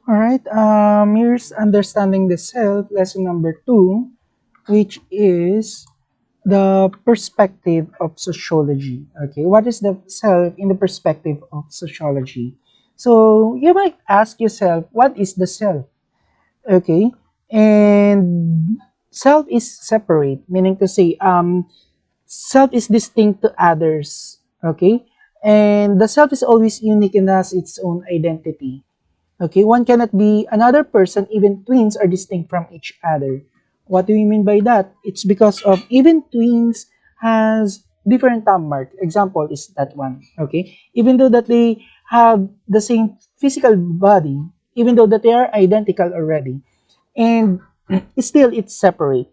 All right. Here's understanding the self, lesson number 2, which is the perspective of sociology. Okay, what is the self in the perspective of sociology? So you might ask yourself, what is the self? Okay, and self is separate, meaning to say, self is distinct to others. Okay, and the self is always unique and has its own identity. Okay, one cannot be another person, even twins are distinct from each other. What do we mean by that? It's because of even twins has different thumb mark. Example is that one. Okay, even though that they have the same physical body, even though that they are identical already, and still it's separate.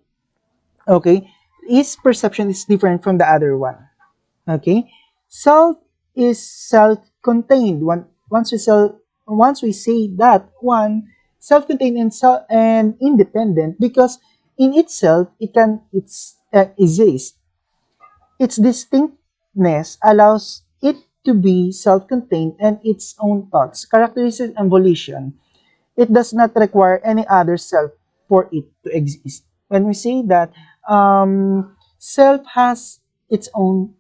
Okay, his perception is different from the other one. Okay, self is self-contained. Once we say that one self-contained and independent, because in itself it's exist. Its distinctness allows it to be self-contained and its own thoughts, characteristics, and volition. It does not require any other self for it to exist. When we say that self has its own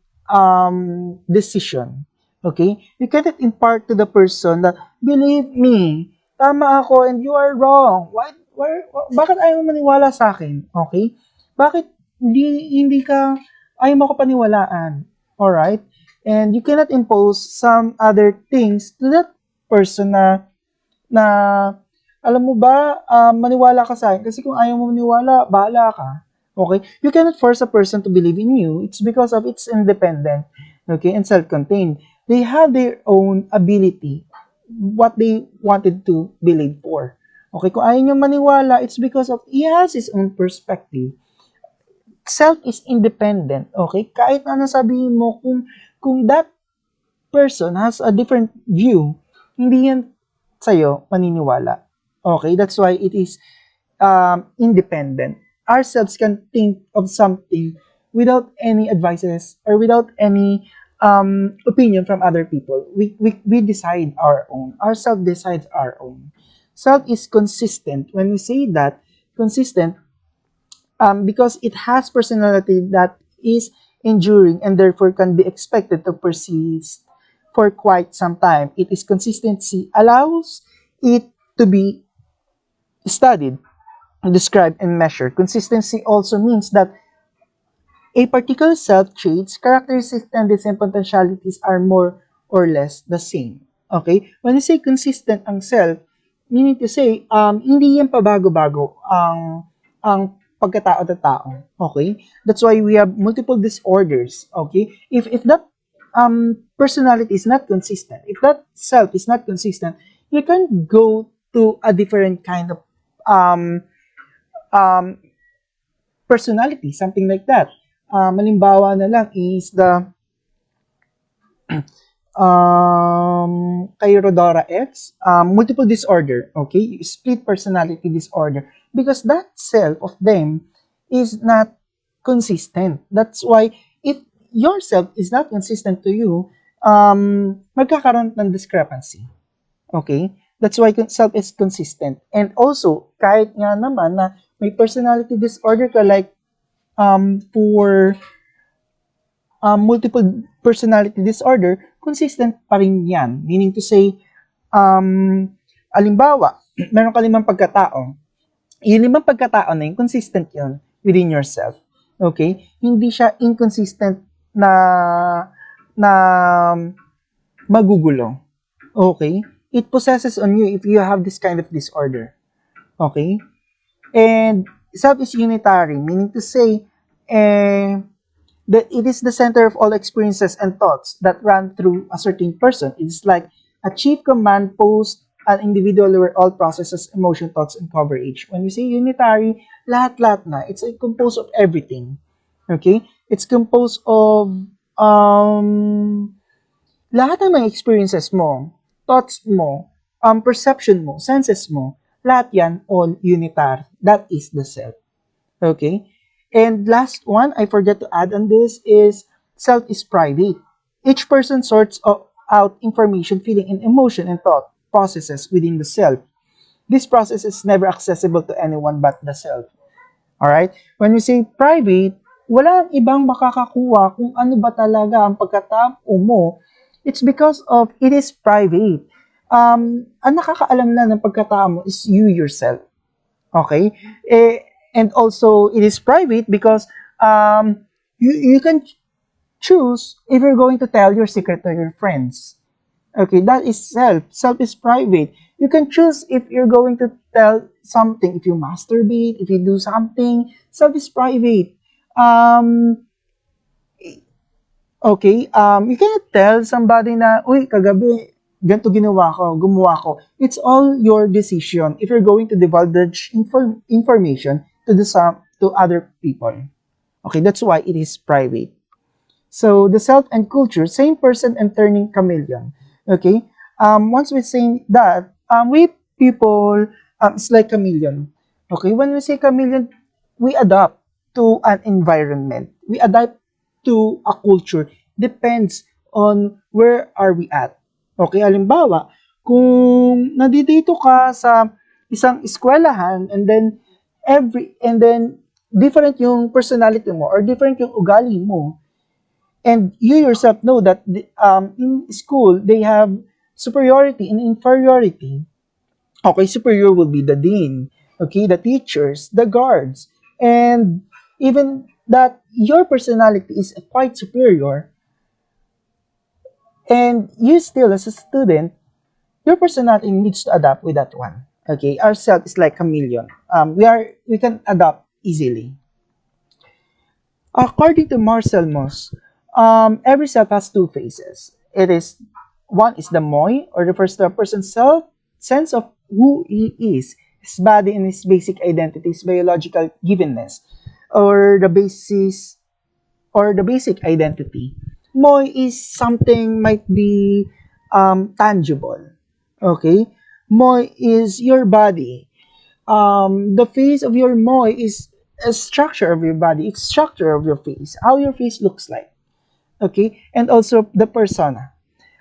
decision, okay? You cannot impart to the person that, believe me, tama ako and you are wrong. Bakit ayaw mo maniwala sa akin? Okay? Bakit hindi ka, ayaw mo ko paniwalaan? Alright? And you cannot impose some other things to that person na alam mo ba, maniwala ka sa akin kasi kung ayaw mo maniwala, bahala ka. Okay? You cannot force a person to believe in you. It's because of it's independent, okay, and self-contained. They have their own ability, what they wanted to believe for. Okay, kung ayaw niyo maniwala, it's because of he has his own perspective. Self is independent, okay? Kahit ano sabihin mo, kung that person has a different view, hindi yan sa'yo maniniwala. Okay, that's why it is independent. Ourselves can think of something without any advices or without any opinion from other people. We decide our own. Ourself decides our own. Self is consistent. When we say that, consistent, because it has personality that is enduring and therefore can be expected to persist for quite some time. It is consistency allows it to be studied, described, and measured. Consistency also means that a particular self traits, characteristics, tendencies, and potentialities are more or less the same. Okay? When you say consistent ang self, meaning to say, hindi yan pabago-bago ang pagkatao ng tao. Okay? That's why we have multiple disorders. Okay? If that personality is not consistent, if that self is not consistent, you can go to a different kind of um, um, personality, something like that. Malimbawa na lang is the kay Rodora X, multiple disorder, okay? Split personality disorder. Because that self of them is not consistent. That's why if yourself is not consistent to you, magkakaroon ng discrepancy. Okay? That's why self is consistent. And also, kahit nga naman na may personality disorder ka like for multiple personality disorder, consistent pa rin yan. Meaning to say, alimbawa, meron ka 5 pagkatao. Yung 5 pagkatao na yun, consistent yun within yourself. Okay? Hindi siya inconsistent na magugulo. Okay? It possesses on you if you have this kind of disorder. Okay? And self is unitary, meaning to say, that it is the center of all experiences and thoughts that run through a certain person. It's like a chief command post, an individual where all processes, emotion, thoughts, and coverage. When we say unitary, lahat-lahat na. It's composed of everything. Okay? It's composed of lahat ng mga experiences mo, thoughts mo, perception mo, senses mo, lahat yan, all unitary. That is the self. Okay? And last one, I forgot to add on this, is self is private. Each person sorts out information, feeling, and emotion and thought processes within the self. This process is never accessible to anyone but the self. Alright? When we say private, wala ibang makakakuha kung ano ba talaga ang pagkatao mo. It's because of it is private. Ang nakakaalam na ng pagkatao mo is you yourself. Okay? And also, it is private because you can choose if you're going to tell your secret to your friends. Okay, that is self. Self is private. You can choose if you're going to tell something. If you masturbate, if you do something, self is private. Um, okay, you cannot tell somebody na, uy, kagabi, ganito ginawa ko, gumawa ko. It's all your decision if you're going to divulge information to to other people. Okay, that's why it is private. So the self and culture, same person and turning chameleon. Okay. Once we say that, we people, it's like chameleon. Okay. When we say chameleon, we adapt to an environment. We adapt to a culture. Depends on where are we at. Okay. Halimbawa, kung nandito ka sa isang eskwelahan and then different yung personality mo or different yung ugali mo, and you yourself know that in school they have superiority and inferiority. Okay, superior will be the dean, okay, the teachers, the guards, and even that your personality is quite superior, and you still as a student, your personality needs to adapt with that one. Okay, our self is like chameleon. We can adapt easily. According to Marcel Mauss, every self has two phases. It is one is the moi, or refers to a person's self sense of who he is, his body and his basic identity, his biological givenness, or the basic identity. Moi is something might be tangible. Okay, moi is your body. The face of your moi is a structure of your body, it's structure of your face, how your face looks like. Okay, and also the persona.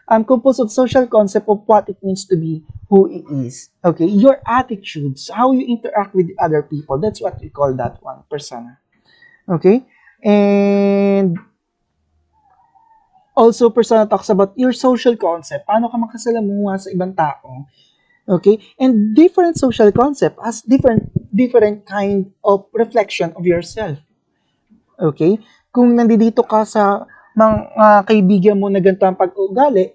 Composed of social concept of what it means to be who it is. Okay, your attitudes, how you interact with other people. That's what we call that one, persona. Okay, and also persona talks about your social concept. Paano ka makasalamuha sa ibang tao? Okay, and different social concept has different kind of reflection of yourself. Okay, kung nandito ka sa mga kaibigan mo na ganito ang pag-uugali,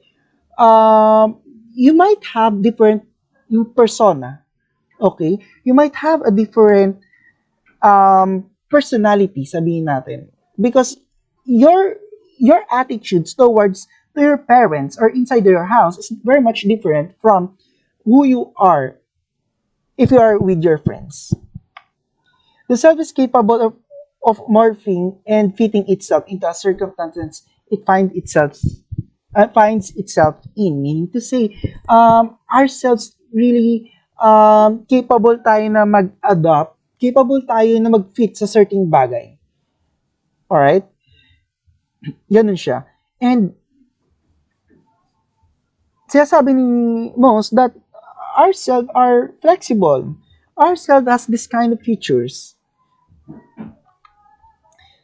you might have different yung persona. Okay, you might have a different personality, sabihin natin, because your attitudes towards to your parents or inside your house is very much different from who you are if you are with your friends. The self is capable of morphing and fitting itself into a circumstance it finds itself in. Meaning to say, ourselves really capable tayo na mag-adopt, capable tayo na mag-fit sa certain bagay. Alright? Ganun siya. And sinasabi ni Moss that ourselves are flexible. Ourselves has this kind of features.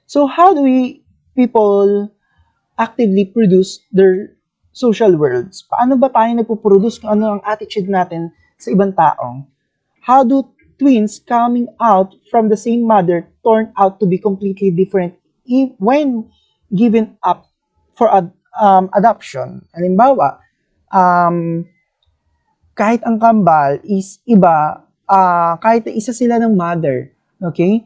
So how do we people actively produce their social worlds? Paano ba tayo nagpo-produce kung ano ang attitude natin sa ibang tao? How do twins coming out from the same mother turn out to be completely different when given up for adoption? Halimbawa, kahit ang kambal is iba, kahit isa sila ng mother, okay?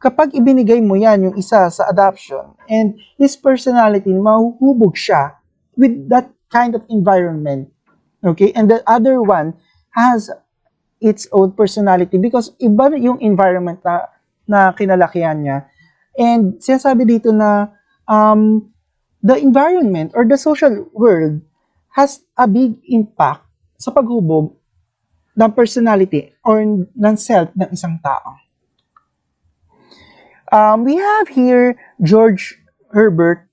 Kapag ibinigay mo yan, yung isa sa adoption, and his personality, mahuhubog siya with that kind of environment. Okay? And the other one has its own personality because iba yung environment na kinalakihan niya. And sinasabi dito na the environment or the social world has a big impact sa paghubog ng personality or ng self ng isang tao. We have here George Herbert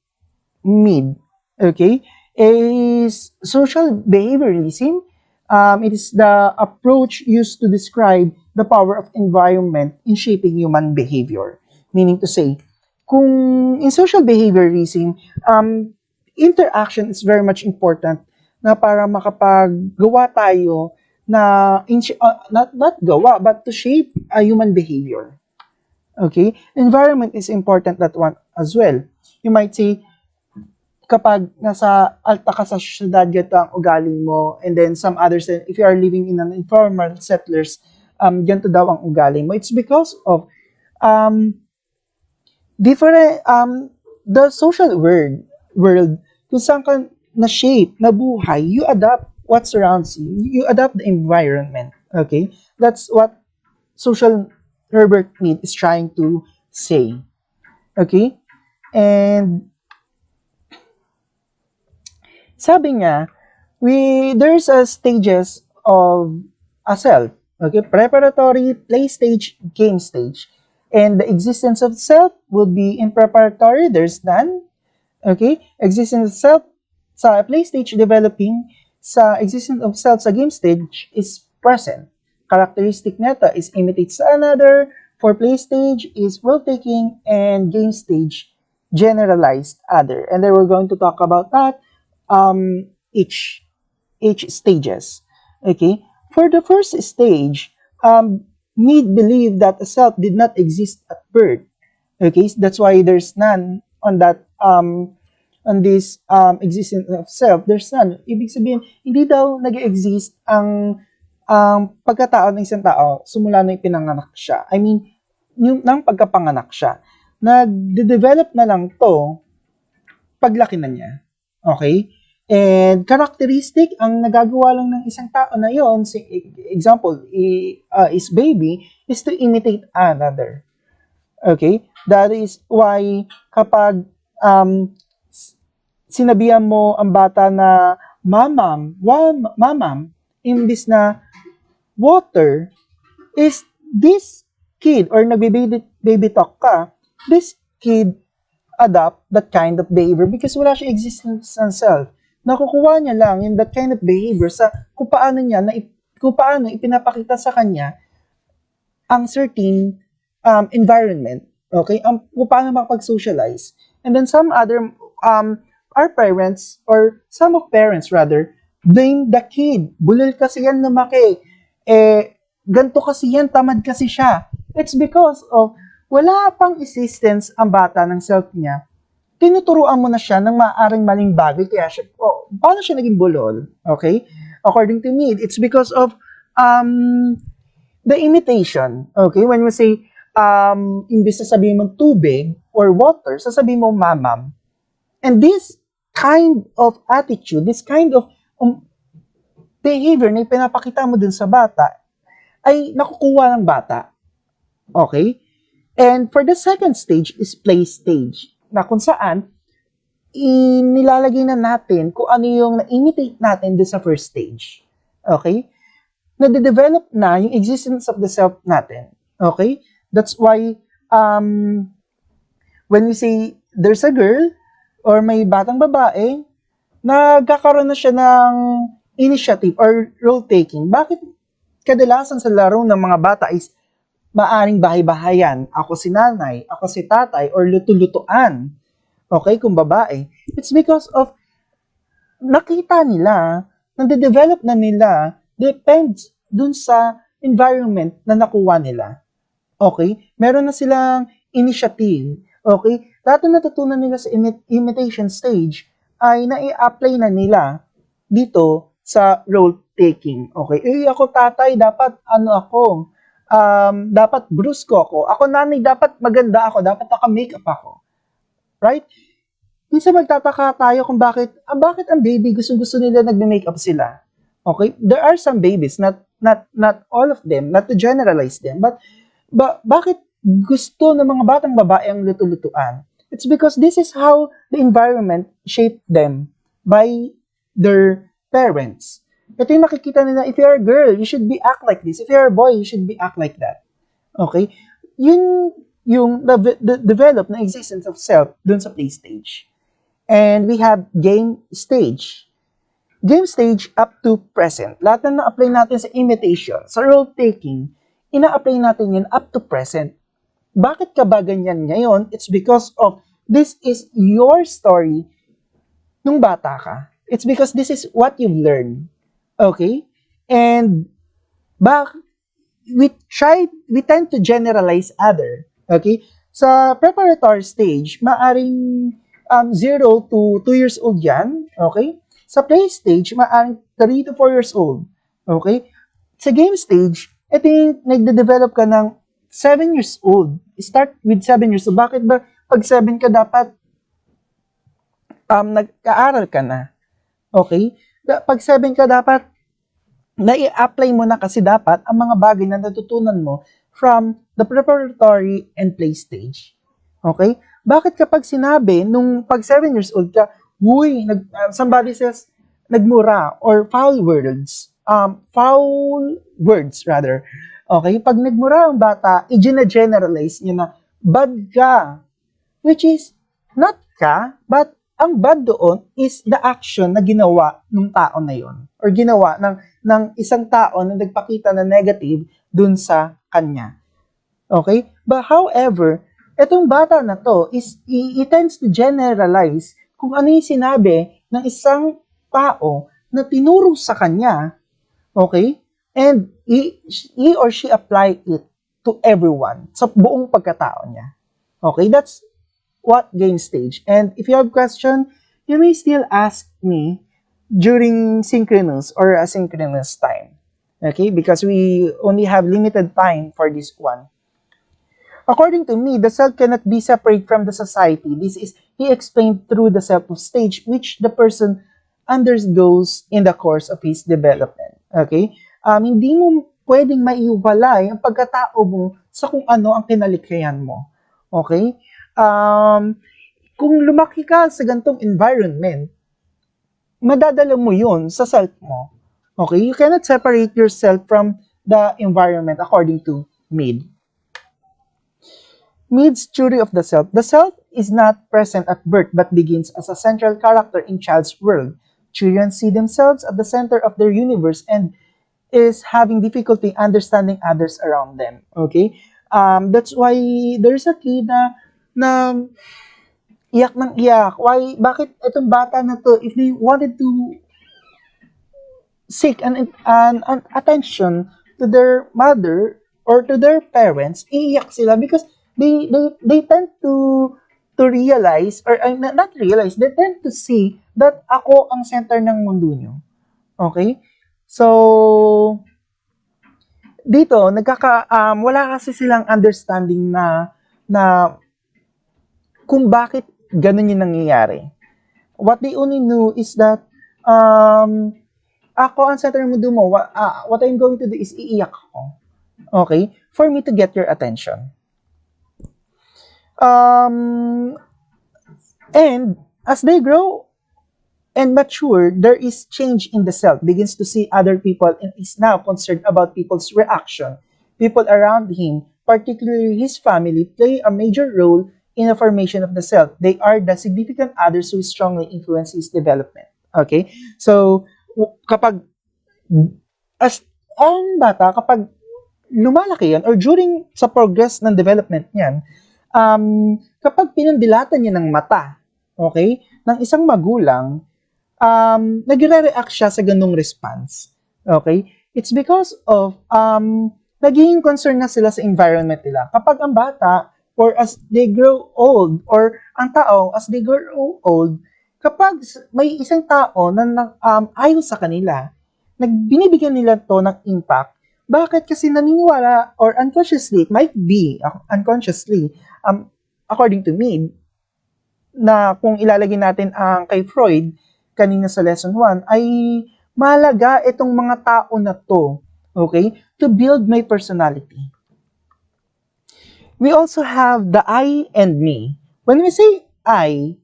Mead, okay, is social behavioralism. It is the approach used to describe the power of environment in shaping human behavior. Meaning to say, kung in social behaviorism, interaction is very much important na para makapaggawa tayo na not gawa but to shape a human behavior. Okay? Environment is important that one as well. You might say, kapag nasa alta ka sa syudad, ganito ang ugali mo, and then some others, if you are living in an informal settlers, ganito daw ang ugali mo. It's because of um, different, the social world, kung saan ka na-shape, nabuhay, you adapt what surrounds you. You adapt the environment. Okay? That's what social Herbert Mead is trying to say. Okay? And sabi niya, there's a stages of a self. Okay, preparatory, play stage, game stage. And the existence of self will be in preparatory, there's none. Okay, existence of self sa play stage developing, sa existence of self sa game stage is present. Characteristic neta is imitates another, for play stage is world-taking, and game stage generalized other. And then we're going to talk about that each stages. Okay, for the first stage, Mead believed that a self did not exist at birth. Okay, that's why there's none on that on this existence of self. There's none. Ibig sabihin, hindi daw nag-exist ang pagkatao ng isang tao simula nung ipinanganak siya. I mean, yung nang pagkapanganak siya. Nagde-develop na lang to paglaki na niya. Okay? And characteristic, ang nagagawa lang ng isang tao na yon, example, is baby, is to imitate another. Okay? That is why kapag sinabihan mo ang bata na mamam, mamam, imbis na water, is this kid, or nagbe-baby talk ka, this kid adopt that kind of behavior because wala siya existence ng self. Nakukuha niya lang in that kind of behavior sa kung paano ipinapakita sa kanya ang certain environment. Okay? Kung paano makapag-socialize. And then some other, our parents, or some of parents rather, blame the kid. Bulil kasi yan lumaki. Ganto kasi yan, tamad kasi siya. It's because of wala pang existence ang bata ng self niya. Tinuturuan mo na siya ng maaaring maling bagay, kaya siya, paano siya naging bulol? Okay? According to me, it's because of the imitation. Okay? When we say, imbis na sabihin mo tubig or water, sasabihin mo mamam. And this kind of attitude, this kind of behavior na ipinapakita mo dun sa bata, ay nakukuha ng bata. Okay? And for the second stage is play stage, na kung saan inilalagay na natin kung ano yung na-imitate natin doon sa first stage. Okay? Nade-develop na yung existence of the self natin. Okay? That's why when we say there's a girl or may batang babae, nagkakaroon na siya ng initiative or role-taking. Bakit kadalasan sa laro ng mga bata is maaring bahay-bahayan, ako si nanay, ako si tatay, or luto-lutuan. Okay, kung babae. It's because of nakita nila, nade-develop na nila, depends dun sa environment na nakuha nila. Okay? Meron na silang initiative. Okay? Lahat na natutunan nila sa imitation stage ay nai-apply na nila dito sa role-taking. Okay? Ako tatay, dapat dapat brusko ako. Ako nanay, dapat maganda ako. Dapat naka-makeup ako. Right? Minsan magtataka tayo kung bakit ang baby gusto nila nagme-makeup sila. Okay? There are some babies, not all of them, not to generalize them, but bakit gusto ng mga batang babae ang luto-lutuan? It's because this is how the environment shaped them by their parents. Ito yung nakikita nila, if you're a girl, you should be act like this. If you're a boy, you should be act like that. Okay? Yun yung develop na existence of self dun sa play stage. And we have game stage. Game stage up to present. Lahat na na-apply natin sa imitation, sa role-taking, ina-apply natin yun up to present. Bakit ka ba ganyan ngayon? It's because of this is your story nung bata ka. It's because this is what you've learned. Okay? And bak we tend to generalize other. Okay? Sa preparatory stage, maaring 0 to 2 years old yan. Okay? Sa play stage, maaring 3 to 4 years old. Okay? Sa game stage, ito yung nagde-develop ka ng 7 years old. Start with 7 years old. Bakit ba pag 7 ka dapat nag-aaral ka na? Okay? Pag 7 ka dapat na-i-apply mo na kasi dapat ang mga bagay na natutunan mo from the preparatory and play stage. Okay? Bakit kapag sinabi, nung pag 7 years old ka, somebody says, nagmura or foul words rather. Okay? Pag nagmura ang bata, i-generalize niya na bad ka. Which is, not ka, but ang bad doon is the action na ginawa ng tao na yon or ginawa ng isang tao na nagpakita na negative dun sa kanya. Okay? But however, etong bata na to is it tends to generalize kung ano yung sinabi ng isang tao na tinuro sa kanya. Okay? And he or she apply it to everyone sa buong pagkatao niya. Okay? That's what game stage. And if you have question, you may still ask me during synchronous or asynchronous time. Okay? Because we only have limited time for this one. According to me, the self cannot be separate from the society. This is, he explained through the self stage which the person undergoes in the course of his development. Okay? Hindi mo pwedeng maiwalay ang pagkatao mo sa kung ano ang kinalikhayan mo. Okay? Kung lumaki ka sa gantong environment, madadala mo yun sa self mo. Okay? You cannot separate yourself from the environment according to Mead. Mead's theory of the self. The self is not present at birth but begins as a central character in child's world. Children see themselves at the center of their universe and is having difficulty understanding others around them. Okay? That's why there's a kid na iyak ng iyak. Why? Bakit itong bata na to, if they wanted to seek an attention to their mother or to their parents, iiyak sila because they tend to realize, or not realize, they tend to see that ako ang center ng mundo nyo. Okay? So, dito, wala kasi silang understanding na kung bakit ganun yung nangyayari. What they only know is that ako ang center ng mundo mo, what I'm going to do is iiyak ako. Okay? For me to get your attention. And as they grow and mature, there is change in the self, begins to see other people and is now concerned about people's reaction. People around him, particularly his family, play a major role in the formation of the self. They are the significant others who strongly influence his development. Okay? So, kapag ang bata, kapag lumalaki yan, or during sa progress ng development niyan, kapag pinandilatan niya ng mata, okay, ng isang magulang, nagre-react siya sa ganung response. Okay? It's because of naging concern na sila sa environment nila. Kapag ang bata, or as they grow old, or ang tao, as they grow old, kapag may isang tao na ayaw sa kanila, binibigyan nila to ng impact. Bakit? Kasi naniniwala, or unconsciously, it might be unconsciously, according to me, na kung ilalagay natin ang kay Freud, kanina sa lesson 1, ay mahalaga itong mga tao na to, okay, to build my personality. We also have the I and me. When we say I,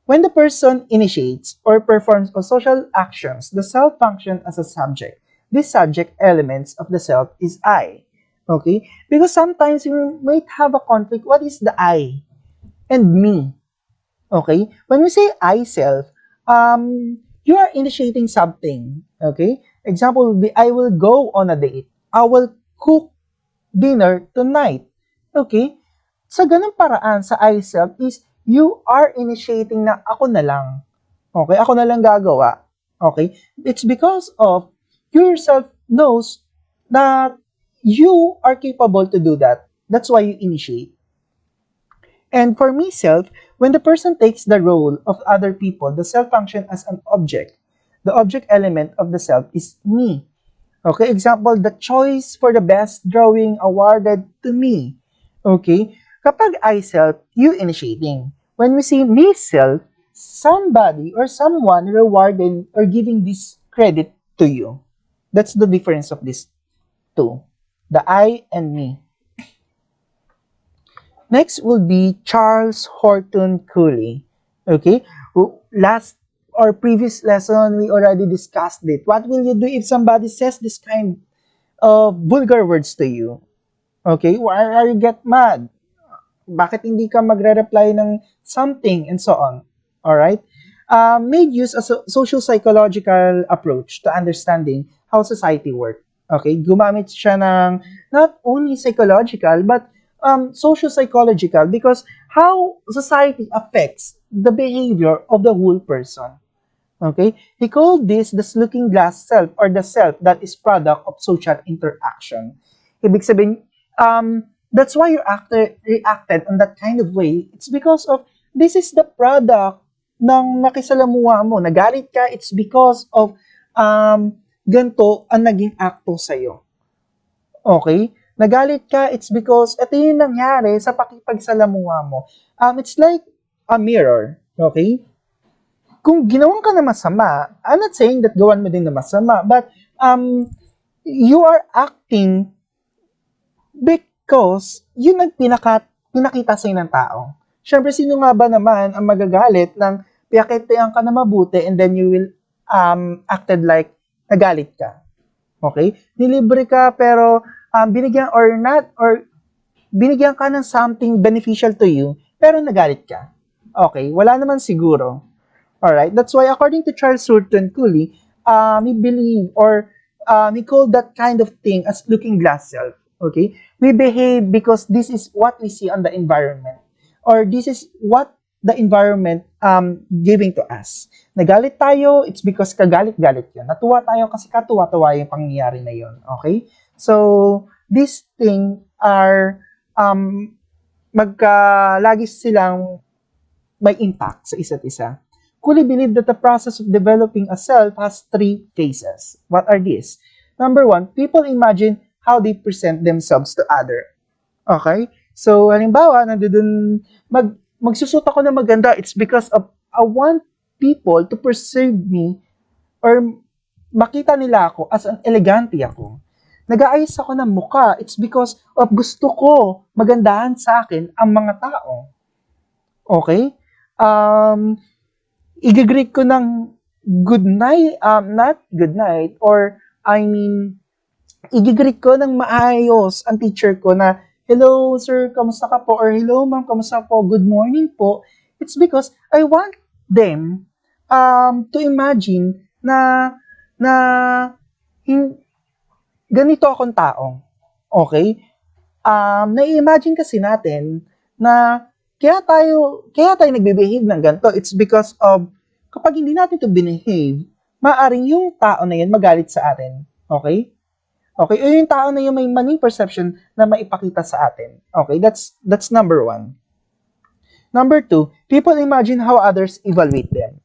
when the person initiates or performs social actions, the self functions as a subject. This subject elements of the self is I. Okay? Because sometimes you might have a conflict. What is the I and me? Okay? When we say I self, you are initiating something. Okay? Example would be, I will go on a date. I will cook dinner tonight. Okay? Sa ganung paraan, sa I self is, you are initiating na ako na lang. Okay? Ako na lang gagawa. Okay? It's because of yourself knows that you are capable to do that. That's why you initiate. And for myself, when the person takes the role of other people, the self function as an object. The object element of the self is me. Okay, example, the choice for the best drawing awarded to me. Okay, kapag I self, you initiating. When we say me self, somebody or someone rewarding or giving this credit to you. That's the difference of these two, the I and me. Next will be Charles Horton Cooley. Okay, last or previous lesson we already discussed it. What will you do if somebody says this kind of vulgar words to you? Okay, why are you get mad? Bakit hindi ka magre-reply ng something and so on? Alright? Made use a social psychological approach to understanding how society works. Okay, gumamit siya ng not only psychological but social psychological because how society affects the behavior of the whole person. Okay? He called this the looking glass self or the self that is product of social interaction. Ibig sabihin, that's why you reacted on that kind of way. It's because of this is the product ng nakisalamuha mo. Nagalit ka, it's because of ganito ang naging akto sa'yo. Okay? Nagalit ka, it's because ito yung nangyari sa pakipagsalamuha mo. It's like a mirror. Okay? Kung ginawan ka na masama, I'm not saying that gawan mo din na masama, but you are acting because yun ang pinakita sa'yo ng tao. Siyempre, sino nga ba naman ang magagalit ng piyakitean ka na mabuti and then you will acted like nagalit ka. Okay? Nilibre ka pero binigyan or not, or binigyan ka ng something beneficial to you, pero nagalit ka. Okay? Wala naman siguro. Alright, that's why according to Charles Horton Cooley, he believe or he called that kind of thing as looking glass self. Okay, we behave because this is what we see on the environment, or this is what the environment giving to us. Nagalit tayo, it's because kagalit-galit yun. Natuwa tayo kasi katuwa-tuwa yung pangyayari na yun. Okay, so these things are lagi silang may impact sa isa't isa. Cooley believed that the process of developing a self has three phases. What are these? Number one, people imagine how they present themselves to other. Okay? So, halimbawa, magsusot ako na maganda, it's because of I want people to perceive me or makita nila ako as an elegante ako. Nag-aayos ako ng muka, it's because of gusto ko magandahan sa akin ang mga tao. Okay? I-greet ko ng good night, not good night, or I mean, i-greet ko ng maayos ang teacher ko na, hello sir, kamusta ka po? Or hello ma'am, kamusta po? Good morning po. It's because I want them to imagine na ganito akong tao. Okay? Na-imagine kasi natin na kaya tayo nagbe-behave ng ganito, it's because of, kapag hindi natin to behave, maaring yung tao na yun magalit sa atin. Okay? Okay, o yung tao na yun may maling perception na maipakita sa atin. Okay, that's number one. Number two, people imagine how others evaluate them.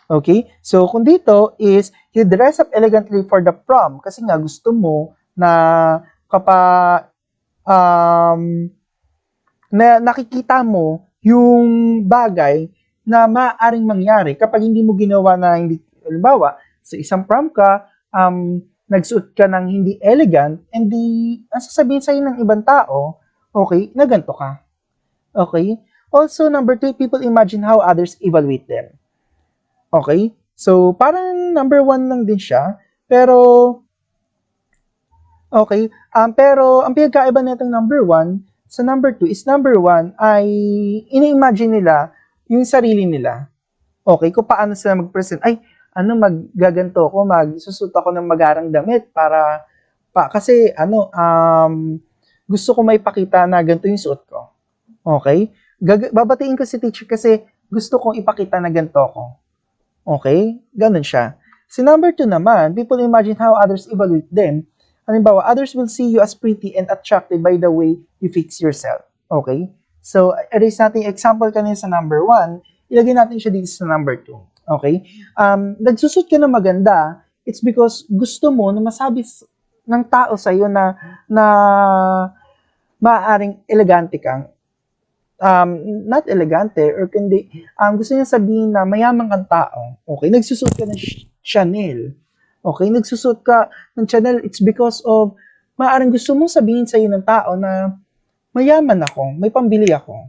Okay, so kung dito is, you dress up elegantly for the prom, kasi nga gusto mo na kapag na nakikita mo yung bagay na maaaring mangyari kapag hindi mo ginawa na hindi, halimbawa, sa isang prom ka, nagsuot ka ng hindi elegant, and ang sasabihin sa'yo ng ibang tao, okay, na ganito ka. Okay? Also, number two, people imagine how others evaluate them. Okay? So, parang number one lang din siya, pero, okay, pero ang pinagkaiba nitong number one, sa number 2 is number 1 ay ini-imagine nila yung sarili nila. Okay, kung paano sila mag-present. Ay, maggaganto ko, magsusot ako ng magarang damit kasi gusto ko may pakita na ganito yung suot ko. Okay? Babatiin ko si teacher kasi gusto kong ipakita na ganito ko. Okay? Ganun siya. Si number 2 naman, people imagine how others evaluate them. Halimbawa, others will see you as pretty and attractive by the way you fix yourself. Okay? So, erase natin yung example kanina sa number 1, ilagay natin siya dito sa number 2. Okay? Nagsusot ka na maganda, it's because gusto mo na masabi ng tao sa'yo na maaaring elegante kang, not elegante, or kundi, gusto niya sabihin na mayaman kang tao. Okay? Nagsusot ka ng Chanel. Okay? Nagsusot ka ng Chanel, it's because of, maaaring gusto mong sabihin sa'yo ng tao na mayaman ako, may pambili ako.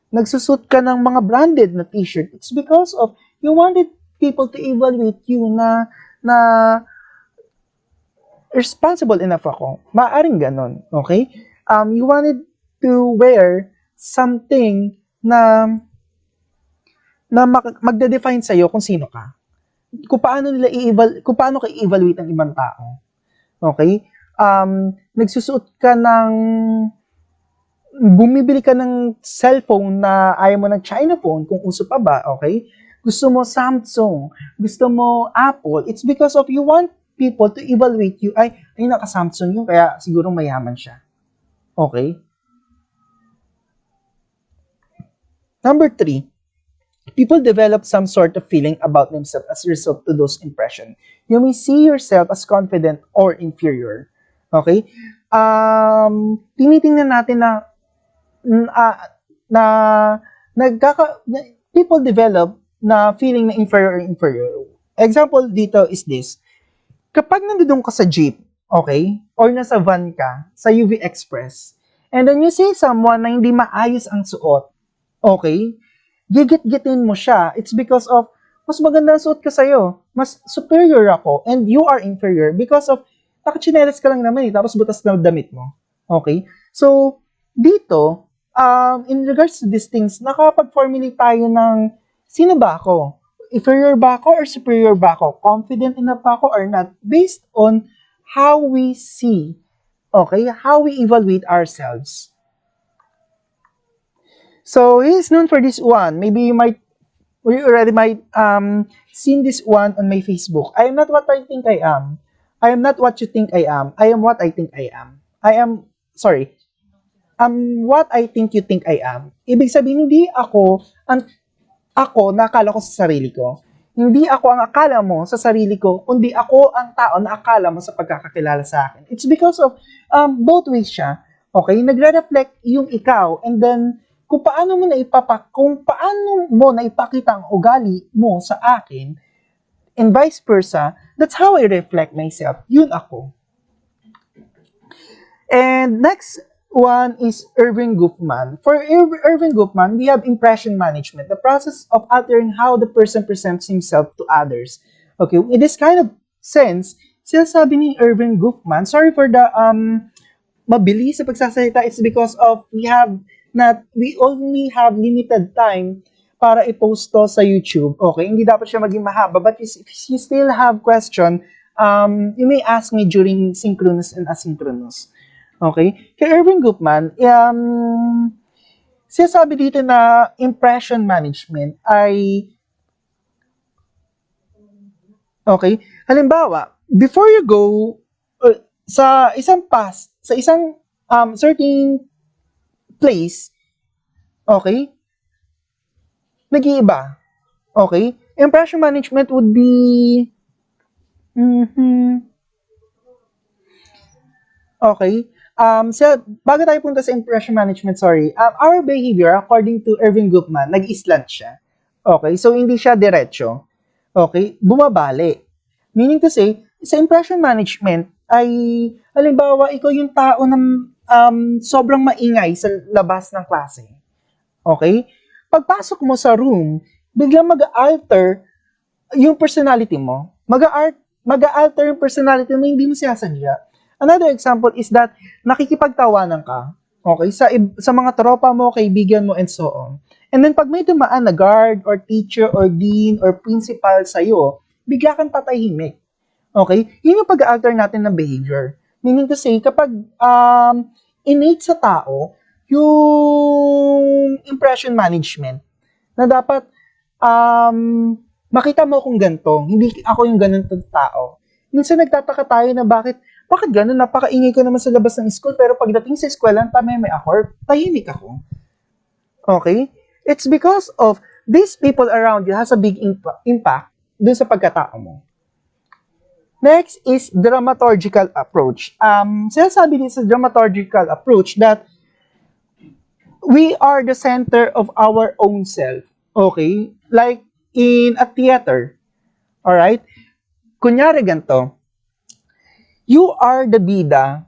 Nagsusot ka ng mga branded na t-shirt, it's because of, you wanted people to evaluate you na responsible enough ako. Maaaring ganon. Okay? You wanted to wear something na magde-define sa'yo kung sino ka. Kung paano ka i-evaluate ang ibang tao. Okay? Nagsusuot ka bumibili ka ng cellphone na ayaw mo ng China phone, kung uso pa ba, okay? Gusto mo Samsung, gusto mo Apple, it's because of you want people to evaluate you, ay naka-Samsung yun, kaya siguro mayaman siya. Okay? Number 3, people develop some sort of feeling about themselves as a result to those impressions. You may see yourself as confident or inferior. Okay? Tinitingnan natin people develop na feeling na inferior or inferior. Example dito is this. Kapag nandun ka sa jeep, okay? Or nasa van ka, sa UV Express, and then you see someone na hindi maayos ang suot, okay? Gigit-gitin mo siya. It's because of, mas maganda ang suot ka sa'yo. Mas superior ako, and you are inferior because of, nakachinelas ka lang naman tapos butas na damit mo. Okay? So, dito, in regards to these things, nakapag-formulate tayo ng, sino ba ako? Inferior ba ako or superior ba ako? Confident enough ba ako or not? Based on how we see, okay? How we evaluate ourselves. So, he's known for this one. Maybe you already might seen this one on my Facebook. I am not what I think I am. I am not what you think I am. I am what I think I am. What I think you think I am. Ibig sabihin, hindi ako na akala ko sa sarili ko. Hindi ako ang akala mo sa sarili ko, kundi ako ang tao na akala mo sa pagkakakilala sa akin. It's because of both ways siya. Okay? Nagre-reflect yung ikaw, and then kung paano mo naipakita ang ugali mo sa akin, and vice versa, that's how I reflect myself. Yun ako. And next one is Irving Goffman. For Irving Goffman, we have impression management, the process of altering how the person presents himself to others. Okay, in this kind of sense, sinasabi ni Irving Goffman, sorry for the mabilis sa pagsasalita, it's because of we only have limited time para i-post to sa YouTube. Okay, hindi dapat siya maging mahaba, but if you still have question, you may ask me during synchronous and asynchronous. Okay? Kay Irving Goffman, sinasabi dito na impression management ay, okay, halimbawa, before you go sa isang certain place, okay, nag-iiba. Okay? Impression management would be, okay, bago tayo punta sa impression management, our behavior, according to Irving Goffman, nag-islant siya. Okay, so hindi siya diretso. Okay, bumabali. Meaning to say, sa impression management, ay, halimbawa, ikaw yung tao na sobrang maingay sa labas ng klase. Okay? Pagpasok mo sa room, biglang mag-alter yung personality mo. Mag-alter yung personality mo, hindi mo sinasadya. Another example is that nakikipagtawanan ka, okay, sa mga tropa mo, kaibigan mo, and so on. And then pag may dumaan na guard or teacher or dean or principal sa'yo, bigla kang tatahimik. Okay? Yun yung pag-alter natin ng behavior. Meaning to say, kapag innate sa tao, yung impression management, na dapat makita mo akong ganito, hindi ako yung ganitong tao. Minsan nagtataka tayo na bakit ganun, napakaingay ko naman sa labas ng school, pero pagdating sa eskwela, tameme ako, or tahimik ako. Okay? It's because of these people around you has a big impact dun sa pagkatao mo. Next is dramaturgical approach. Sinasabi din sa dramaturgical approach that we are the center of our own self. Okay? Like in a theater. Alright? Kunyari ganito, you are the bida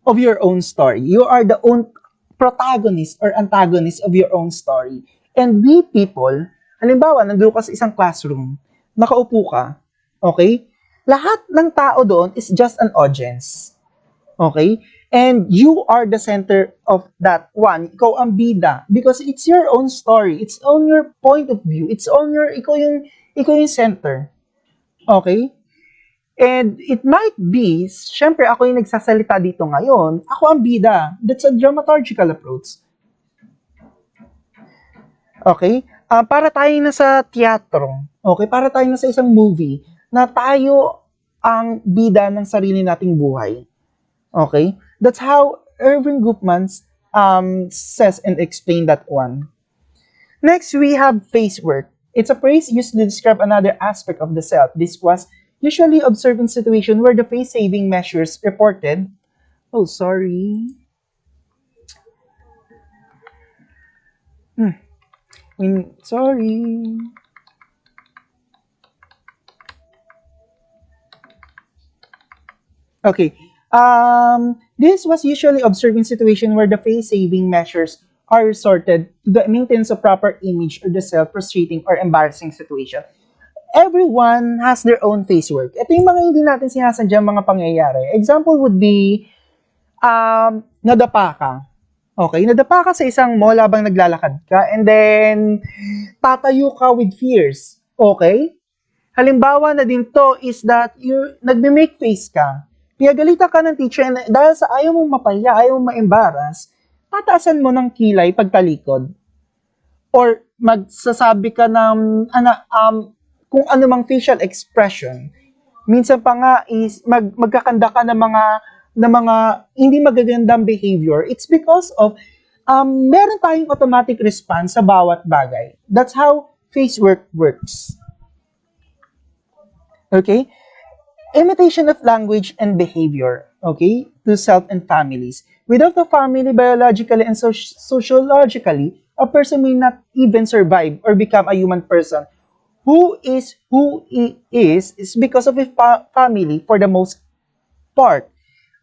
of your own story. You are the own protagonist or antagonist of your own story. And we people, halimbawa, nandun ka sa isang classroom, nakaupo ka, okay? Lahat ng tao doon is just an audience. Okay? And you are the center of that one. Ikaw ang bida. Because it's your own story. It's on your point of view. It's on your, ikaw yung center. Okay? And it might be, syempre ako yung nagsasalita dito ngayon, ako ang bida. That's a dramaturgical approach. Okay? Para tayo na sa teatro, okay? Para tayo na sa isang movie, na tayo ang bida ng sarili nating buhay. Okay? That's how Irving Gupman says and explain that one. Next, we have face work. It's a phrase used to describe another aspect of the self. This was usually observed in situations where the face-saving measures reported. Oh, sorry. Sorry. Okay. This was usually observed in situations where the face-saving measures are resorted to the maintenance of proper image or the self-frustrating or embarrassing situation. Everyone has their own face work. Ito yung mga hindi natin sinasadyang mga pangyayari. Example would be, nadapa ka. Okay, nadapa ka sa isang mall habang naglalakad ka and then tatayo ka with fears. Okay? Halimbawa na din to is that nagme-make face ka. Pinagalitan ka ng teacher and dahil sa ayaw mong mapahiya, ayaw mong ma-embarrass, tataasan mo ng kilay pagtalikod. Or magsasabi ka ng kung ano mang facial expression. Minsan pa nga is magkakanda ka ng mga hindi magagandang behavior. It's because of meron tayong automatic response sa bawat bagay. That's how face work works. Okay? Imitation of language and behavior, okay, to self and families. Without the family, biologically and sociologically, a person may not even survive or become a human person. Who he is because of his family for the most part.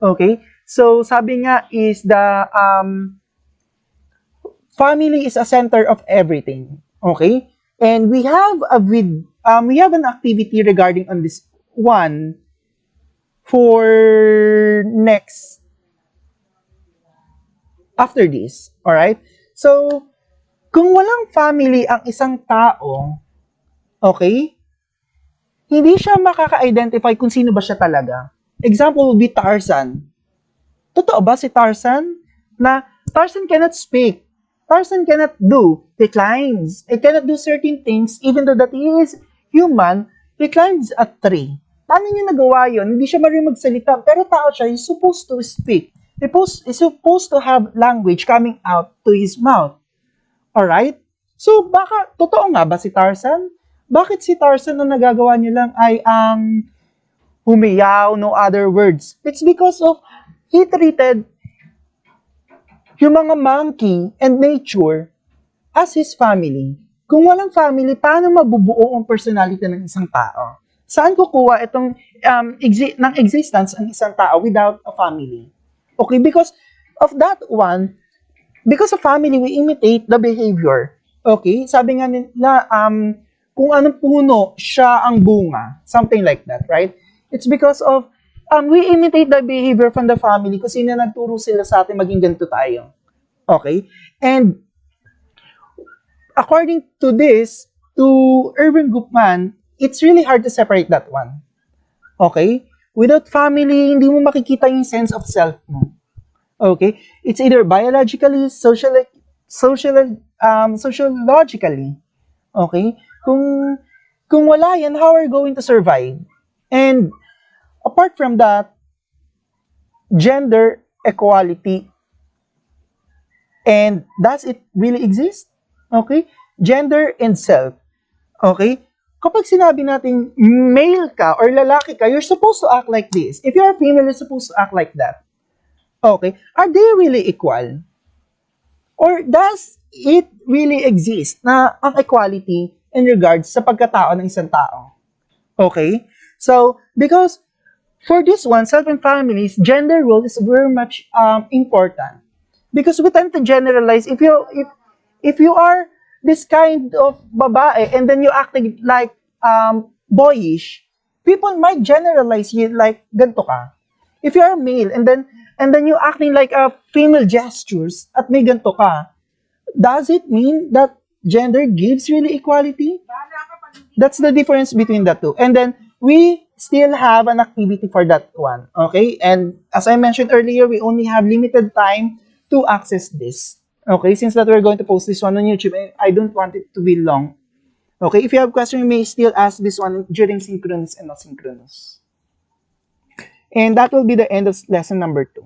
Okay? So, sabi nga is the family is a center of everything. Okay? And we have an activity regarding on this one for next after this. Alright? So, kung walang family ang isang tao, okay, hindi siya makaka-identify kung sino ba siya talaga. Example would be Tarzan. Totoo ba si Tarzan? Na Tarzan cannot speak. Tarzan cannot do. He climbs. He cannot do certain things even though that he is human. He climbs a tree. Paano niya nagawa yun? Hindi siya marunong magsalita, pero tao siya, he's supposed to speak. He's supposed to have language coming out to his mouth. Alright? So, baka, totoo nga ba si Tarzan? Bakit si Tarzan na nagagawa niya lang ay ang humiyaw, no other words? It's because of he treated yung mga monkey and nature as his family. Kung walang family, paano mabubuo ang personality ng isang tao? Saan kukuha itong ng existence ang isang tao without a family? Okay, because of that one, because of family, we imitate the behavior. Okay, sabi nga nila, kung anong puno, siya ang bunga. Something like that, right? It's because of, we imitate the behavior from the family kasi nagturo sila sa atin maging ganito tayo. Okay? And according to this, to Irving Gupman, it's really hard to separate that one. Okay? Without family, hindi mo makikita yung sense of self mo. Okay? It's either biologically, sociologically. Okay? Kung wala yan, how are you going to survive? And apart from that, gender equality, and does it really exist? Okay? Gender and self. Okay? Kapag sinabi natin male ka or lalaki ka, you're supposed to act like this. If you're a female, you're supposed to act like that. Okay? Are they really equal? Or does it really exist na ang equality in regards sa pagkatao ng isang tao? Okay? So, because for this one, self and families, gender role is very much important. Because we tend to generalize, if you are this kind of babae and then you act like boyish, people might generalize you like ganto ka. If you are male and then you acting like a female gestures at may ganto ka, does it mean that gender gives really equality? That's the difference between the two. And then we still have an activity for that one. Okay? And as I mentioned earlier, we only have limited time to access this. Okay? Since that we're going to post this one on YouTube, I don't want it to be long. Okay? If you have questions, you may still ask this one during synchronous and asynchronous. And that will be the end of lesson number 2.